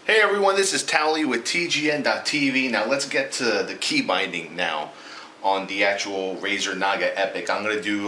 Hey everyone, this is Towelliee with TGN.TV. Now let's get to the key binding now on the actual Razer Naga Epic. I'm going to do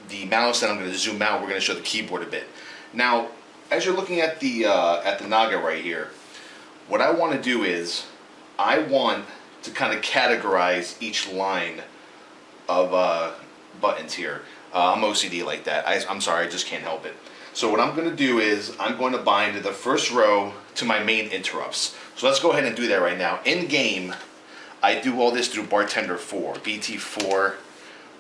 the mouse and I'm going to zoom out. We're going to show the keyboard a bit. Now, as you're looking at the Naga right here, what I want to do is I want to kind of categorize each line of buttons here. I'm OCD like that. I'm sorry, I just can't help it. So what I'm going to do is I'm going to bind the first row to my main interrupts. So let's go ahead and do that right now. In game, I do all this through Bartender 4, BT4.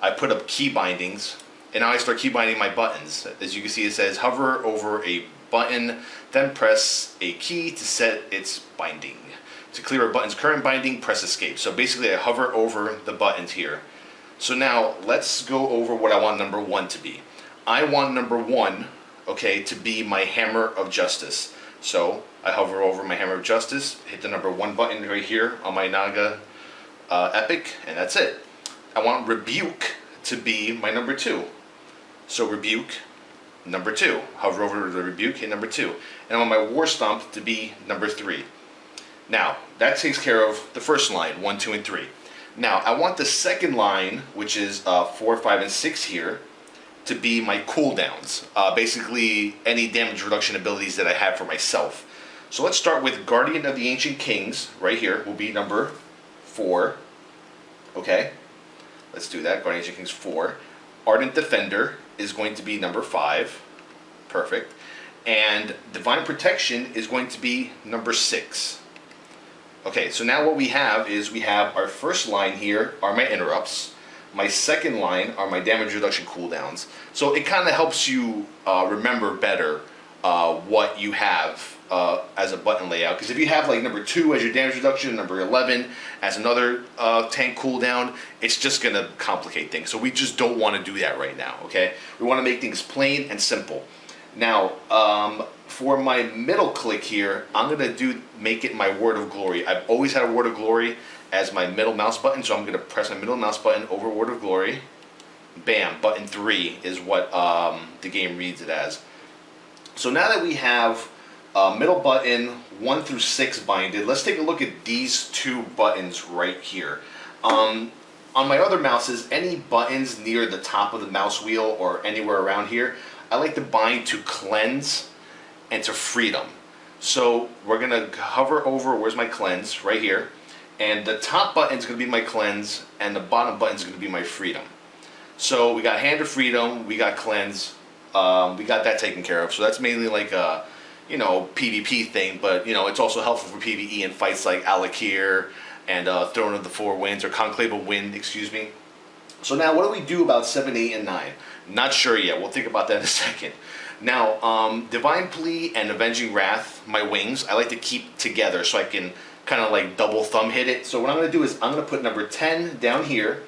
I put up key bindings, and now I start key binding my buttons. As you can see, it says hover over a button, then press a key to set its binding. To clear a button's current binding, press escape. So basically I hover over the buttons here. So now let's go over what I want number 1 to be. I want number 1, okay, to be my hammer of justice. So I hover over my hammer of justice, hit the number 1 button right here on my Naga Epic, and that's it. I want rebuke to be my number 2. So rebuke, number 2. Hover over the rebuke, hit number 2. And I want my war stomp to be number 3. Now, that takes care of the first line, 1, 2, and 3. Now, I want the second line, which is 4, 5, and 6 here, to be my cooldowns. Basically, any damage reduction abilities that I have for myself. So let's start with Guardian of the Ancient Kings, right here, will be number 4. Okay, let's do that, Guardian of the Ancient Kings 4. Ardent Defender is going to be number 5. Perfect. And Divine Protection is going to be number 6. Okay, so now what we have is we have our first line here are my interrupts. My second line are my damage reduction cooldowns. So it kind of helps you remember better what you have as a button layout. Because if you have like number 2 as your damage reduction, number 11 as another tank cooldown, it's just going to complicate things. So we just don't want to do that right now, okay? We want to make things plain and simple. Now, for my middle click here, I'm going to make it my Word of Glory. I've always had a Word of Glory as my middle mouse button, so I'm going to press my middle mouse button over Word of Glory. Bam, button 3 is what the game reads it as. So now that we have middle button 1 through 6 binded, let's take a look at these 2 buttons right here. On my other mouses, any buttons near the top of the mouse wheel or anywhere around here, I like to bind to cleanse and to freedom. So we're going to hover over, where's my cleanse, right here. And the top button is going to be my cleanse, and the bottom button is going to be my freedom. So we got hand of freedom, we got cleanse, we got that taken care of. So that's mainly like a, PvP thing, but it's also helpful for PvE in fights like Alakir and Throne of the Four Winds, or Conclave of Wind, excuse me. So now what do we do about 7, 8, and 9? Not sure yet. We'll think about that in a second. Now, Divine Plea and Avenging Wrath, my wings, I like to keep together so I can kind of like double thumb hit it. So what I'm going to do is I'm going to put number 10 down here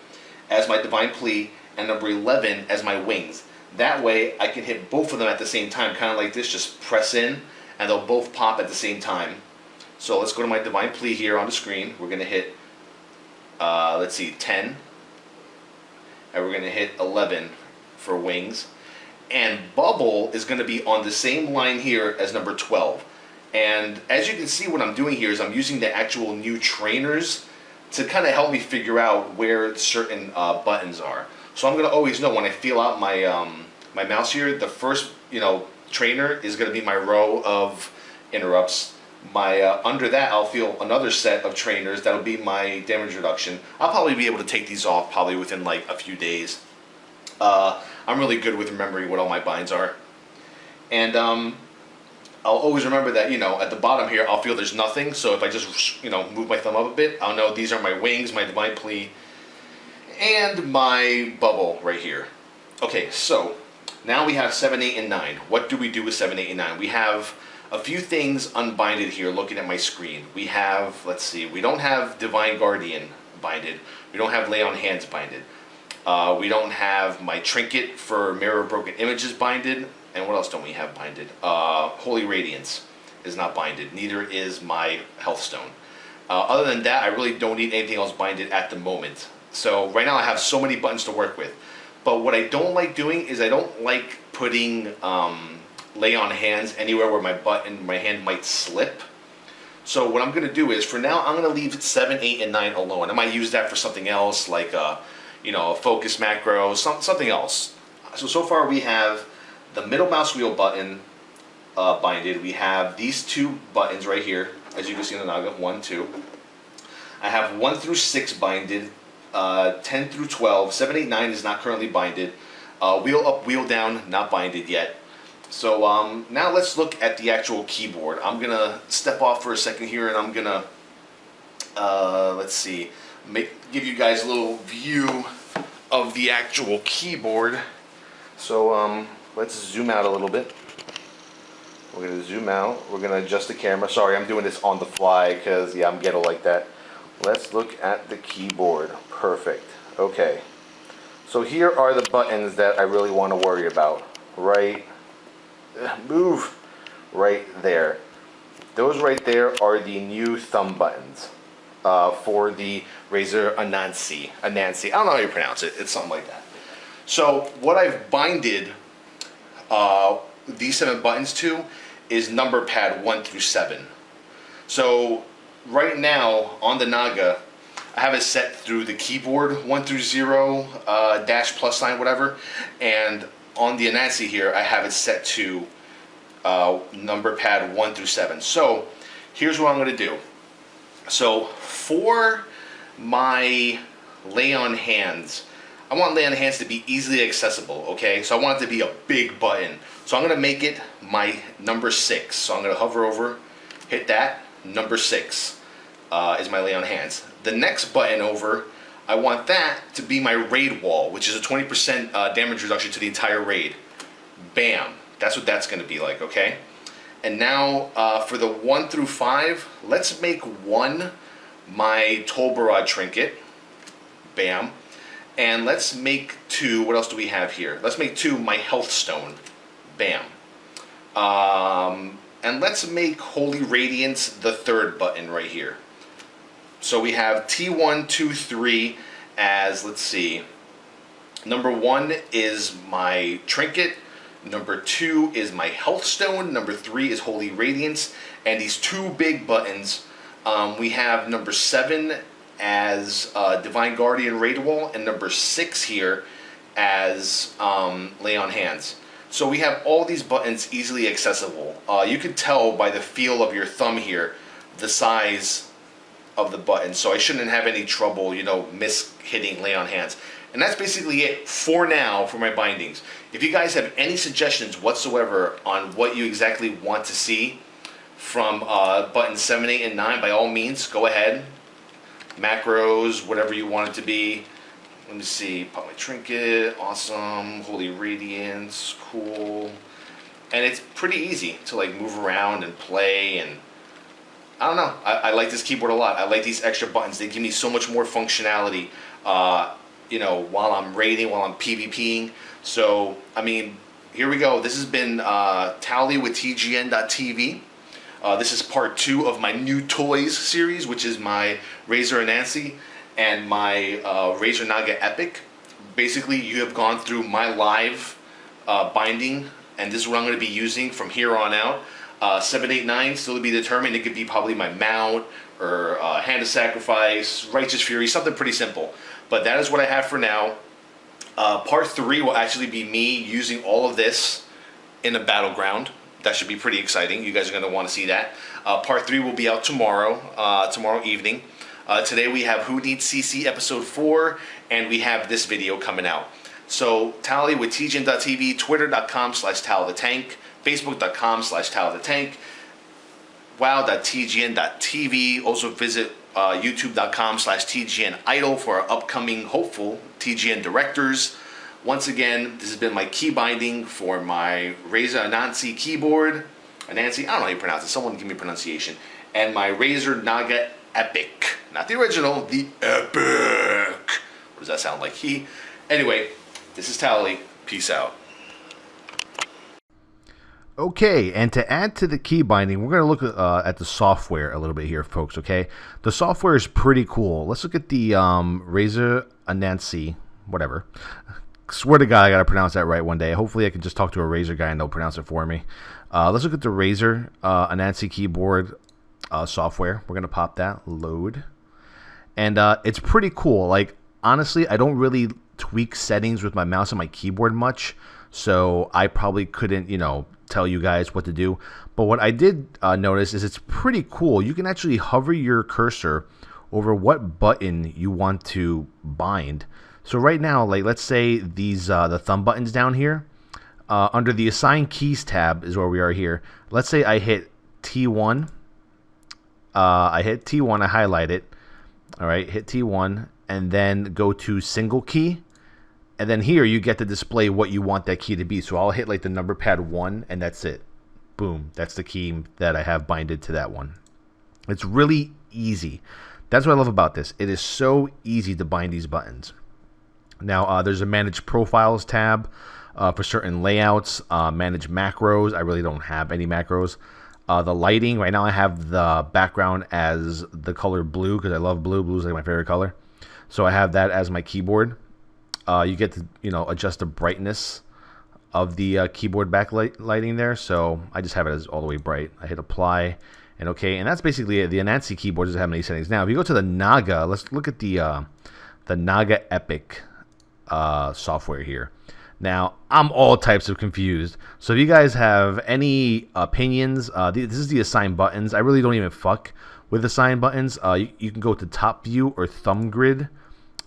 as my Divine Plea and number 11 as my wings. That way I can hit both of them at the same time, kind of like this, just press in and they'll both pop at the same time. So let's go to my Divine Plea here on the screen. We're going to hit, let's see, 10. And we're going to hit 11 for wings. And Bubble is going to be on the same line here as number 12. And as you can see, what I'm doing here is I'm using the actual new trainers to kind of help me figure out where certain buttons are. So I'm going to always know when I feel out my my mouse here, the first trainer is going to be my row of interrupts. My under that I'll feel another set of trainers that'll be my damage reduction. I'll probably be able to take these off probably within like a few days. I'm really good with remembering what all my binds are, and I'll always remember that at the bottom here I'll feel there's nothing. So if I just move my thumb up a bit, I'll know these are my wings, my Divine Plea, and my Bubble right here. Okay, so now we have 7, 8, and 9. What do we do with 7, 8, and 9? We have a few things unbinded here looking at my screen. We have, let's see, we don't have Divine Guardian binded. We don't have Lay on Hands binded. We don't have my Trinket for Mirror Broken Images binded. And what else don't we have binded? Holy Radiance is not binded. Neither is my Health Stone. Other than that, I really don't need anything else binded at the moment. So right now I have so many buttons to work with. But what I don't like doing is I don't like putting lay on hands anywhere where my hand might slip. So what I'm going to do is, for now, I'm going to leave 7, 8, and 9 alone. I might use that for something else, like you know, a focus macro, something else. So far we have the middle mouse wheel button binded. We have these 2 buttons right here, as you can see in the Naga, 1, 2. I have 1 through 6 binded, 10 through 12, 7, 8, 9 is not currently binded. Wheel up, wheel down, not binded yet. So now let's look at the actual keyboard. I'm gonna step off for a second here, and I'm gonna let's see, give you guys a little view of the actual keyboard. So let's zoom out a little bit. We're gonna zoom out. We're gonna adjust the camera. Sorry, I'm doing this on the fly because yeah, I'm ghetto like that. Let's look at the keyboard. Perfect. Okay. So here are the buttons that I really want to worry about. Move right there. Those right there are the new thumb buttons for the Razer Anansi. I don't know how you pronounce it. It's something like that. So what I've binded these 7 buttons to is number pad 1 through 7. So right now on the Naga, I have it set through the keyboard 1 through 0, dash plus sign, whatever, and on the Anansi here, I have it set to number pad 1 through 7. So here's what I'm going to do. So for my lay-on hands, I want lay-on hands to be easily accessible, okay? So I want it to be a big button. So I'm going to make it my number 6. So I'm going to hover over, hit that, number 6 is my lay-on hands. The next button over, I want that to be my raid wall, which is a 20% damage reduction to the entire raid. Bam. That's what that's going to be like, okay? And now for the 1 through 5, let's make 1 my toll barrage trinket. Bam. And let's make 2, what else do we have here? Let's make 2 my health stone. Bam. And let's make Holy Radiance the 3rd button right here. So we have T1, 2, 3 as, let's see, number 1 is my trinket, number 2 is my health stone, number 3 is Holy Radiance, and these 2 big buttons, we have number 7 as Divine Guardian Raid Wall, and number 6 here as Lay on Hands. So we have all these buttons easily accessible. You can tell by the feel of your thumb here the size of the button, so I shouldn't have any trouble, you know, hitting Lay on Hands. And that's basically it for now for my bindings. If you guys have any suggestions whatsoever on what you exactly want to see from buttons 7, 8, and 9, by all means, go ahead. Macros, whatever you want it to be. Let me see, pop my trinket, awesome, Holy Radiance, cool. And it's pretty easy to like move around and play, and I don't know, I like this keyboard a lot. I like these extra buttons. They give me so much more functionality, you know, while I'm raiding, while I'm PvPing. So, I mean, here we go. This has been Towelliee with TGN.TV. This is part 2 of my new toys series, which is my Razer Anansi and my Razer Naga Epic. Basically, you have gone through my live binding, and this is what I'm going to be using from here on out. 7, 8, 9 still to be determined. It could be probably my mount or Hand of Sacrifice, Righteous Fury, something pretty simple. But that is what I have for now. Part 3 will actually be me using all of this in a battleground. That should be pretty exciting. You guys are going to want to see that. Part 3 will be out tomorrow, tomorrow evening. Today we have Who Needs CC episode 4, and we have this video coming out. So Towelliee with TGN.TV, Twitter.com/TowelTheTank, Facebook.com/TowelTheTank, wow.tgn.tv. Also visit YouTube.com/TGN Idol for our upcoming hopeful TGN directors. Once again, this has been my key binding for my Razer Anansi keyboard. Anansi, I don't know how you pronounce it. Someone give me a pronunciation. And my Razer Naga Epic. Not the original, the Epic. What does that sound like? Anyway, this is Towelliee. Peace out. Okay, and to add to the key binding, we're going to look at the software a little bit here, folks, okay? The software is pretty cool. Let's look at the Razer Anansi, whatever. Swear to God, I got to pronounce that right one day. Hopefully I can just talk to a Razer guy and they'll pronounce it for me. Let's look at the Razer Anansi keyboard. software. We're gonna pop that, load, and it's pretty cool. Like honestly, I don't really tweak settings with my mouse and my keyboard much, so I probably couldn't, tell you guys what to do. But what I did notice is it's pretty cool. You can actually hover your cursor over what button you want to bind. So right now, like let's say these the thumb buttons down here, under the Assign Keys tab is where we are here. Let's say I hit T1. I hit T1, I highlight it. All right, hit T1, and then go to single key. And then here you get to display what you want that key to be. So I'll hit like the number pad 1, and that's it. Boom, that's the key that I have binded to that one. It's really easy. That's what I love about this. It is so easy to bind these buttons. Now, there's a Manage Profiles tab for certain layouts. Manage Macros. I really don't have any macros. The lighting, right now I have the background as the color blue because I love blue. Blue is like my favorite color. So I have that as my keyboard. You get to adjust the brightness of the keyboard backlighting there. So I just have it as all the way bright. I hit apply and okay. And that's basically it. The Anansi keyboard doesn't have many settings. Now if you go to the Naga, let's look at the Naga Epic software here. Now, I'm all types of confused. So if you guys have any opinions, this is the assign buttons. I really don't even fuck with assign buttons. You can go to top view or thumb grid.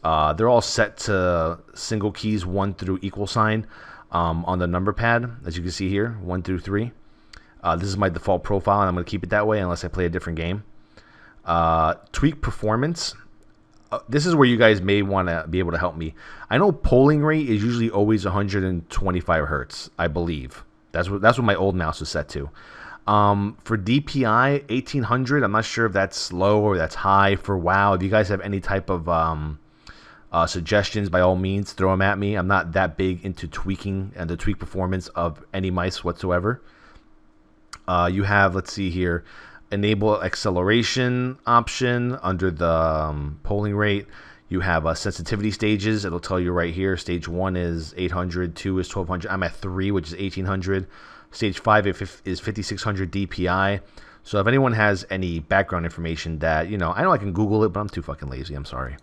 They're all set to single keys 1 through equal sign on the number pad, as you can see here, 1 through 3. This is my default profile, and I'm going to keep it that way unless I play a different game. Tweak performance. This is where you guys may want to be able to help me. I know polling rate is usually always 125 hertz, I believe. That's what my old mouse is set to. For DPI, 1800. I'm not sure if that's low or that's high for WoW. If you guys have any type of suggestions, by all means, throw them at me. I'm not that big into tweaking and the tweak performance of any mice whatsoever. You have, let's see here, enable acceleration option under the polling rate. You have sensitivity stages. It'll tell you right here. Stage 1 is 800, 2 is 1200. I'm at 3, which is 1800. Stage 5 is 5600 DPI. So if anyone has any background information that, I know I can Google it, but I'm too fucking lazy. I'm sorry.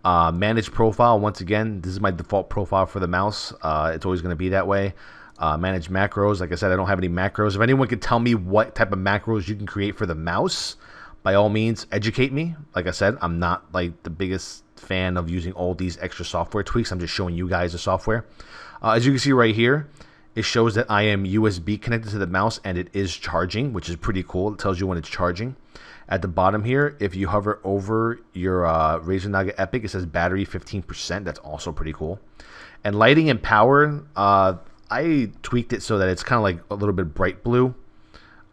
Manage profile. Once again, this is my default profile for the mouse. It's always going to be that way. Manage macros. Like I said, I don't have any macros. If anyone could tell me what type of macros you can create for the mouse, by all means, educate me. Like I said, I'm not like the biggest fan of using all these extra software tweaks. I'm just showing you guys the software. As you can see right here, it shows that I am USB connected to the mouse and it is charging, which is pretty cool. It tells you when it's charging. At the bottom here, if you hover over your Razer Naga Epic, it says battery 15%. That's also pretty cool. And lighting and power, I tweaked it so that it's kind of like a little bit bright blue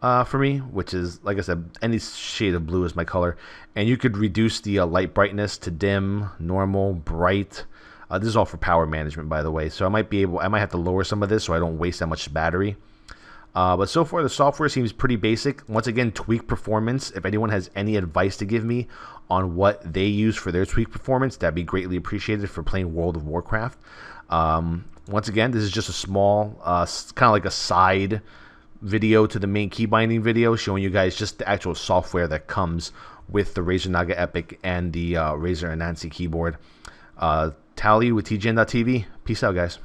for me, which is, like I said, any shade of blue is my color. And you could reduce the light brightness to dim, normal, bright. This is all for power management, by the way. So I might have to lower some of this so I don't waste that much battery. But so far, the software seems pretty basic. Once again, tweak performance. If anyone has any advice to give me on what they use for their tweak performance, that'd be greatly appreciated for playing World of Warcraft. Once again, this is just a small, kind of like a side video to the main key binding video, showing you guys just the actual software that comes with the Razer Naga Epic and the Razer Anansi keyboard. Towelliee with TGN.TV. Peace out, guys.